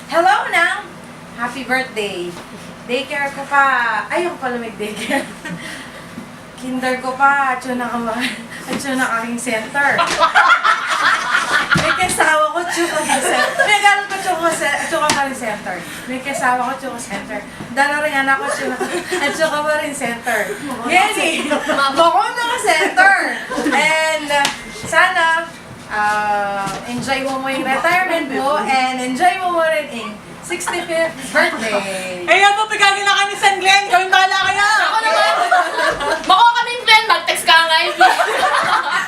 Hello na! Happy birthday! Daycare ko pa. Ayoko pala mag-daycare. Kinder ko pa. At yun ang aking center. May kasawa ko, Chuka rin center. May galang ko, Chuka pa rin center. May kasawa ko, Chuka center. Dala rin anak ko, Chuka pa rin center. Yeni! Bako na center! And sana, enjoy mo yung retirement mo and enjoy mo rin yung 65th birthday. Eh, yan po, pagkagin na kami San Glenn. Gawin bala kaya. Ako naman! Makuha kaming friend, mag-text ka nga, Ivy.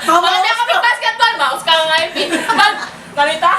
Maganda kaming basketball, mouse ka nga, Ivy. Kalita?